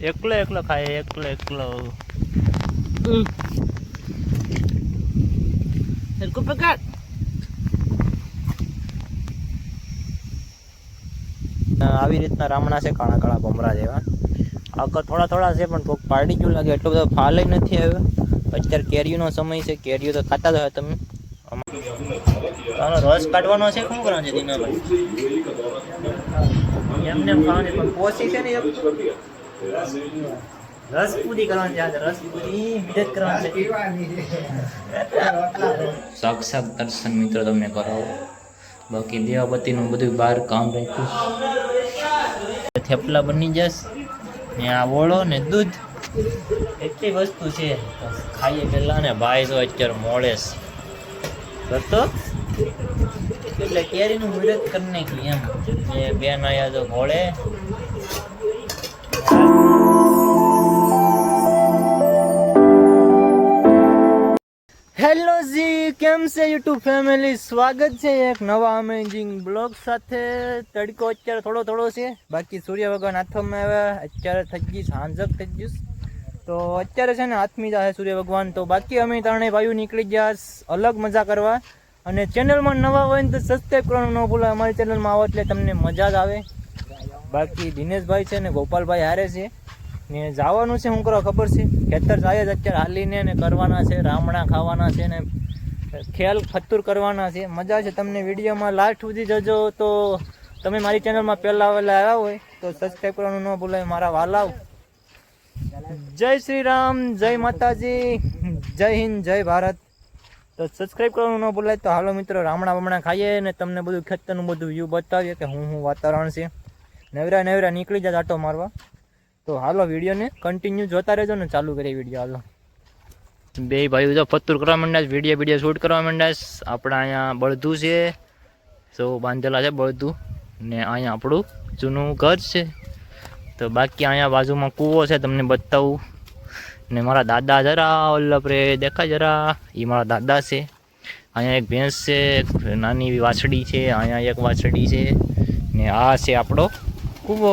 એકલો એકલો ખાય, એકલો એકલો. સરખું પકડ. આવી રીતના રામણા છે, કાળા કાળા ભમરા જેવા. આખા થોડા થોડા છે પણ કોક પાડી ગયું લાગે, એટલો બધો ફાલે નથી આવ્યો. અત્યારે કેરીનો સમય છે, કેરીઓ તો ખાતા જ હોય તમે. રસ કાઢવાનો છે, શું કરવાનું છે દીનાભાઈ? એમને ખાવાની પણ પોસી છે ને, રસ પૂરી કરવાની છે. રસ પૂરી મદદ કરવાની છે. સાક્ષાત દર્શન મિત્રો તમને કરાવો. બાકી દેવાબત્તીનું બધું બહાર કામ રાખ્યું. થેપલા બની જશે ને, આ ઓળો ને દૂધ, એટલી વસ્તુ છે. ખાઈએ પેલા ને ભાઈ તો અત્યારે મોડે તો એટલે કેરીનું મુહૂર્ત કરી નાખ્યું એમ. એ બેન આયા તો મોડે. હેલો જી, કેમ છે યુટ્યુબ ફેમિલી? સ્વાગત છે એક નવા અમેઝિંગ બ્લોગ સાથે. તડકો અત્યારે થોડો થોડો છે, બાકી સૂર્ય ભગવાન હાથમાં આવ્યા. અત્યારે થઈ ગઈ સાંજક થઈ ગયું, તો અત્યારે છે ને હાથમી જાય સૂર્ય ભગવાન. તો બાકી અમે ત્રણેય ભાઈઓ નીકળી ગયા અલગ મજા કરવા. અને ચેનલમાં નવા હોય ને તો સબસ્ક્રાઈબ કરવાનું ન ભૂલાય. અમારી ચેનલમાં આવો એટલે તમને મજા જ આવે. બાકી દિનેશભાઈ છે ને ગોપાલભાઈ હારે છે ને. જવાનું છે શું કરવા ખબર છે? ખેતર જાય જ અત્યારે હાલીને ને કરવાના છે, રામણા ખાવાના છે ને ખેલ ફતુર કરવાના છે. મજા છે. તમને વિડીયોમાં લાસ્ટ સુધી જજો. તો તમે મારી ચેનલમાં પહેલાં આવ્યા હોય તો સબસ્ક્રાઈબ કરવાનું ન ભૂલાય મારા વાલાવ. જય શ્રી રામ, જય માતાજી, જય હિન્દ, જય ભારત. તો સબસ્ક્રાઈબ કરવાનું ન ભૂલાય. તો હાલો મિત્રો, રામણા બમણા ખાઈએ ને તમને બધું ખેતરનું બધું વ્યૂ બતાવીએ કે હું વાતાવરણ છે. નવરા નવરા નીકળી જાય આટો મારવા. તો હાલો વિડીયોને કન્ટિન્યુ જોતા રહેજો ને. ચાલુ કરીએ વિડીયો. હાલો બે ભાઈઓ જો ફતુર કરવા માંડ્યા, વિડીયો શૂટ કરવા માંડ્યા. આપણા અહીંયા બળદું છે, સૌ બાંધેલા છે બળદું ને. અહીંયા આપણું જૂનું ઘર છે. તો બાકી અહીંયા બાજુમાં કૂવો છે, તમને બતાવું. ને મારા દાદા જરા ઓલા પર દેખાય જરા, એ મારા દાદા છે. અહીંયા એક ભેંસ છે, નાની એવી વાછડી છે. અહીંયા એક વાછડી છે ને. આ છે આપણો કૂવો.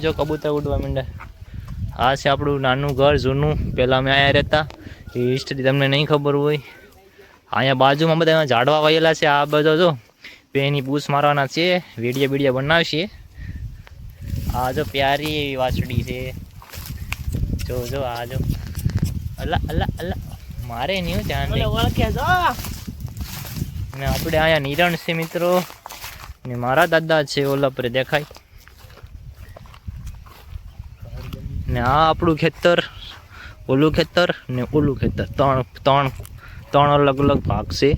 જો કબૂતર ઉડવા માંડ્યા. આ છે આપણું નાનું ઘર જૂનું. પહેલાં અમે અહીંયા રહેતા. એ હિસ્ટ્રી તમને નહીં ખબર હોય. અહીંયા બાજુમાં બધા ઝાડવા વાયેલા છે. આ બધો જો પેની પૂછ મારવાના છે, વિડીયો બનાવશે. આ જો પ્યારી એવી વાછડી છે. જો જો આ જો, અલા અલા અલા મારે નહીં ધ્યાન ને. આપણે અહીંયા નિરણ છે મિત્રો ને. મારા દાદા છે ઓલા પર દેખાય ને. આ આપણું ખેતર, ઓલું ખેતર ને ઓલું ખેતર, ત્રણ અલગ અલગ ભાગ છે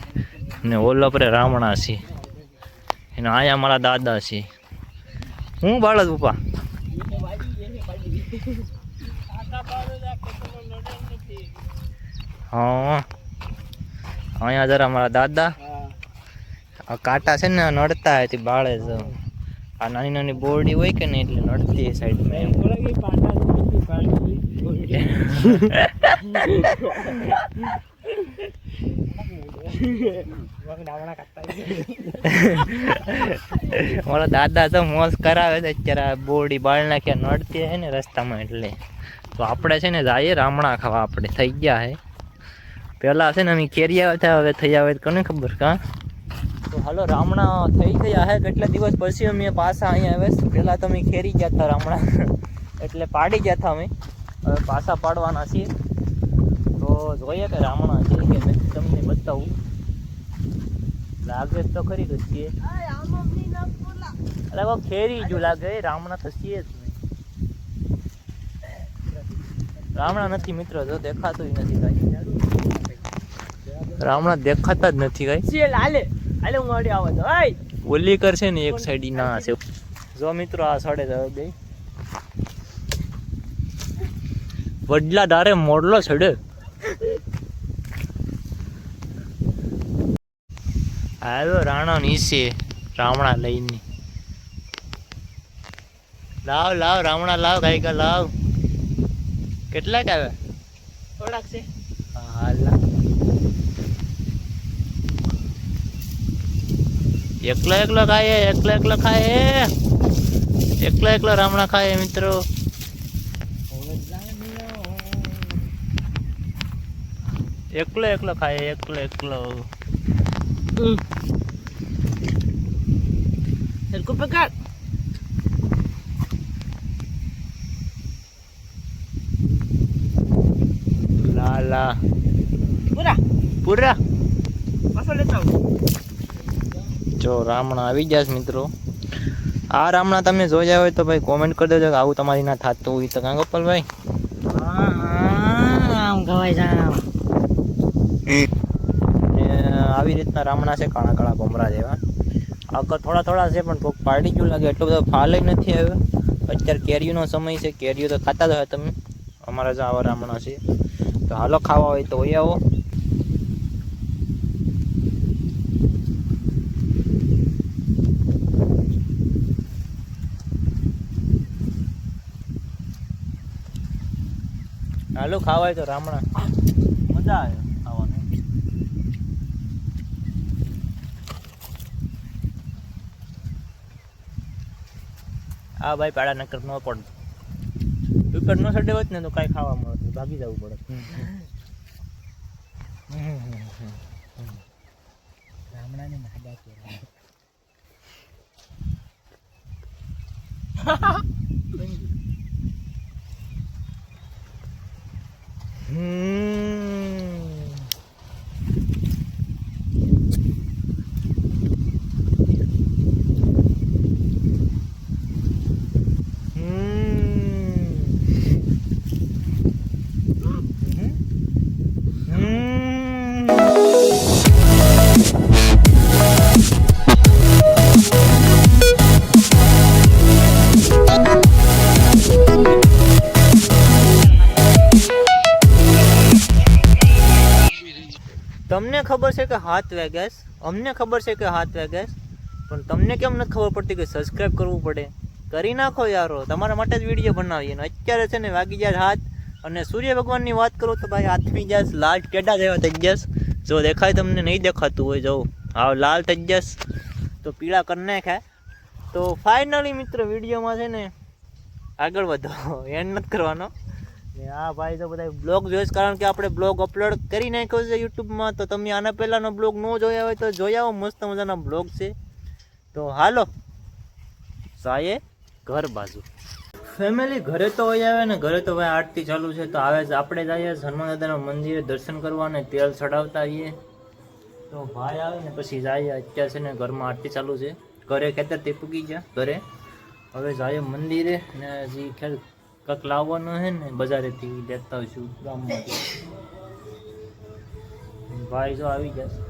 ને. ઓલા પર રામણા છે અને અહીંયા મારા દાદા છે. હું બાળક પપ્પા હા. અહીંયા જરા મારા દાદા. આ કાંટા છે ને નડતા હતી બાળે જ. આ નાની નાની બોરડી હોય કે નહીં એટલે નડતી સાઈડમાં એમ. મારા દાદા તો મોજ કરાવે છે. અત્યારે બોરડી બાળ નાખ્યા નડતી હે ને રસ્તામાં એટલે. તો આપણે છે ને જઈએ રામણા ખાવા. આપણે થઈ ગયા હે. પહેલાં છે ને અમે કેરી આવ્યા હતા, હવે થઈ આવે કોને ખબર કાં. તો હાલો રામણા થઈ ગયા હે. કેટલા દિવસ પછી અમે પાછા અહીંયા આવ્યા. પહેલાં તો અમે ખેરી ગયા હતા રામણા એટલે પાડી ગયા હતા અમે. હવે પાછા પાડવાના છીએ. તો જોઈએ કે રામણા છે કે નથી, તમને બતાવું. લાગે તો ખરી તો છીએ. અરે ખેરી જો લાગે, રામણા તો છીએ જ નહીં. રામણા નથી મિત્રો, જો દેખાતું નથી કાંઈ. રામણા દેખાતા જ નથી કાંઈ. ઓલી કર છે ને એક સાઈડ ના છે. જો મિત્રો આ સાડે બે વડલા ડારે મોડલો છડે. આવ્યો રાણો નીચે રામણા લઈને. લાવ લાવ રામણા લાવ, ગાયકા લાવ. કેટલાક આવ્યા? થોડાક છે. હાલા એકલો ખાય, એકલો ખાય, એકલો રામણા ખાય મિત્રો. એકલો એકલો ખાય, એકલો એકલો. સરખું પકડ. લાલા પૂરા પૂરા. પાછો લેતા આવું. જો રામણા આવી ગયા છે મિત્રો. આ રામણા તમે જોયા હોય તો ભાઈ કોમેન્ટ કરી દેજો કે આવું તમારી ના થતું હોય તો. કાં ગોપાલભાઈ? આમ ખવાય જામ. આવી રીતના રામણા છે, કાળા કાળા ભમરા જેવા. આગળ થોડા થોડા છે પણ કોક પાડી ગયું લાગે, એટલો બધો ફાલ નથી આવ્યો. અત્યારે કેરીનો સમય છે, કેરીઓ તો ખાતા જ હોય તમે. અમારા જ આવા રામણા છે, તો હાલો ખાવા હોય તો હોય આવો. હાલો ખાવા હોય તો રામણા મજા આવે ખાવાનું. આ ભાઈ પાડા નકર ન પડતું. ઉપર ન સડે હોત ને તો કાંઈ ખાવા મળે, ભાગી જવું પડે. રામણાને નાડા કેરા. તમને ખબર છે કે 7 વાગ્યા છે, અમને ખબર છે કે 7 વાગ્યા છે, પણ તમને કેમ નથી ખબર પડતી કે સબસ્ક્રાઈબ કરવું પડે? કરી નાખો યારો, તમારા માટે જ વિડીયો બનાવીએ. ને અત્યારે છે ને વાગી જાય 7. અને સૂર્ય ભગવાનની વાત કરું તો ભાઈ હાથમી જાય, લાલ કેડા જેવા થઈ જશે. જો દેખાય તમને, નહીં દેખાતું હોય જો હા લાલ થઈ જશે તો પીળા કરી નાખાય. તો ફાઇનલી મિત્ર વિડીયોમાં છે ને આગળ વધો, એન્ડ નથી કરવાનો. હા ભાઈ તો બધા બ્લોગ જોઈશ, કારણ કે આપણે બ્લોગ અપલોડ કરી નાખ્યો છે યુટ્યુબમાં. તો તમે આના પહેલાંનો બ્લોગ ન જોયા હોય તો જોઈ આવો, મસ્ત મજાના બ્લોગ છે. તો હાલો સાયે ઘર બાજુ. ફેમિલી ઘરે તો હોય આવે ને, ઘરે તો ભાઈ આરતી ચાલુ છે. તો આવે છે આપણે જઈએ હનુમાન દાદાના મંદિરે દર્શન કરવા ને તેલ ચડાવતા આવીએ. તો ભાઈ આવે ને પછી જઈએ. અત્યારે છે ને ઘરમાં આરતી ચાલુ છે, ઘરે ખેતરથી પૂગી ગયા ઘરે. હવે જઈએ મંદિરે ને હજી ખેલ કંઈક લાવવાનું છે ને બજારેથી લેતા હોઈશું ગામમાંથી. ભાઈ જો આવી જશે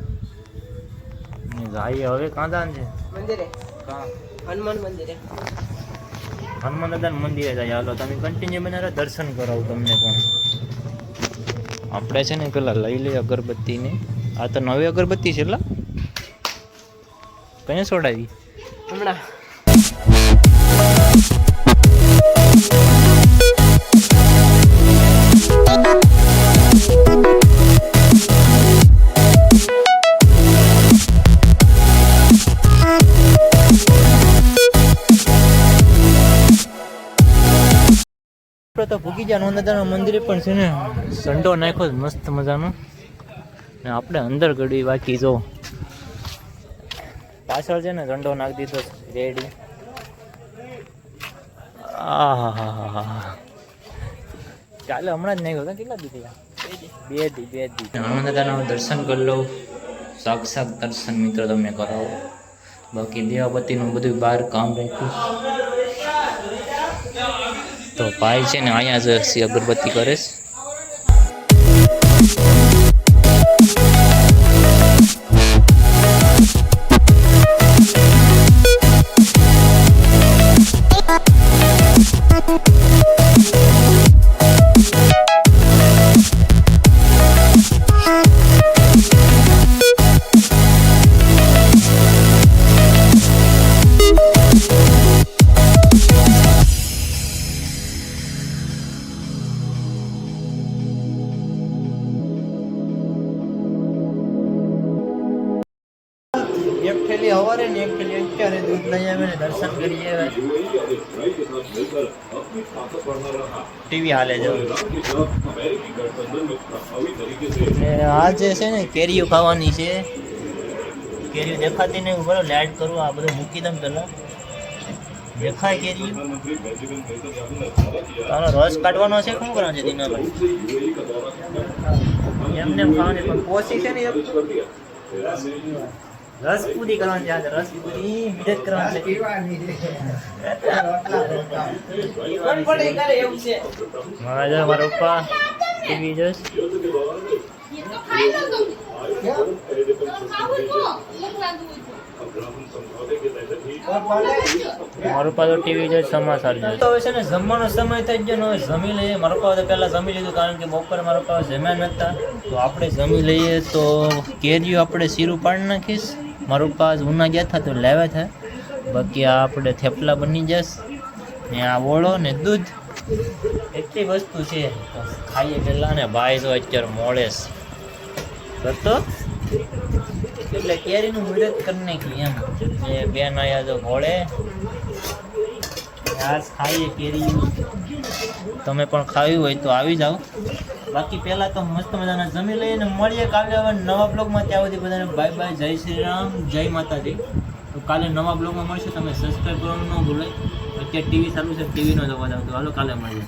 જાય. હવે કાં દાન છે? મંદિરે. કાં? હનુમાન મંદિરે. હનુમાન દાદાના મંદિરે જાય. હાલો તમે કન્ટિન્યુ બનાવે, દર્શન કરાવું તમને પણ. આપણે છે ને પેલા લઈ લઈએ અગરબત્તીને. આ તો નવી અગરબત્તી છે એટલા કઈ છોડાવી હમણાં. તો ભૂગી ગયા નોંદાદાના મંદિરે પણ છે ને સંડો નાખ્યો મસ્ત મજાનો. ને આપણે અંદર ગળી બાકી જો પાછળ છે ને ઝંડો નાખી દીધો રેડી. ચાલે હમણાં જ નાખ્યો. કેટલા દી થયા? 2 દી. નર્મદાના દર્શન કરી લો, સાક્ષાત દર્શન મિત્રો તમને કરાવો. બાકી દેવાબત્તીનું બધું બહાર કામ રાખ્યું. તો ભાઈ છે ને અહીંયા જ અગરબત્તી કરે છે. સવારે ને એકચ્યુઅલી અત્યારે દૂધ લઈ આવે ને દર્શન કરીએ. ટીવી હાલે જો. ને આ જે છે ને કેરીઓ ખાવાની છે. કેરીઓ દેખાતી નહીં, બરો લાઈટ કરું, આ બધું મૂકી દઉં પેલા. દેખાય કેરીઓ? તારો રસ કાઢવાનો છે, શું કરવાનું છે દીનાભાઈ? એમને ખાવાની પણ પોસી છે ને રસ પૂરી કરવાની છે. રસ પૂરી મિડત કરવાની છે. મારા પપ્પા ટીવી જોઈશ. મારું પાસે ટીવી જોઈ સમાચાર જોઈએ. તો હવે છે ને જમવાનો સમય થઈ ગયો ને, હવે જમી લઈએ. મારા પાસે પહેલાં જમી લીધું, કારણ કે બપોરે મારા પાસે જમ્યા નહોતા. તો આપણે જમી લઈએ. તો કેરીઓ આપણે શીરું પાડી નાખીશ. મારા પાસે ઉના ગયા હતા તો લાવ્યા હતા. બાકી આ આપણે થેપલા બની જશે ને આ ઓળો ને દૂધ, એટલી વસ્તુ છે. તો ખાઈએ પહેલાં ને ભાઈ તો અત્યારે મોડેસ કરતો એટલે કેરીનું મુહૂર્ત કરી નાખ્યું એમ. એ બેન આવ્યા તો ઘોડે આજ ખાઈએ કેરી. તમે પણ ખાવી હોય તો આવી જાઓ. બાકી પહેલાં તો મસ્ત મજાના જમી લઈએ ને મળીએ કાલે હવે નવા બ્લોગમાં. ત્યાં સુધી બધાને બાય બાય, જય શ્રી રામ, જય માતાજી. તો કાલે નવા બ્લોગમાં મળશે. તમે સબસ્ક્રાઈબ કરવાનું ન ભૂલાય. અત્યારે ટીવી ચાલુ છે, ટીવીનો જ અવાજ આવતો. હાલો કાલે મળીએ.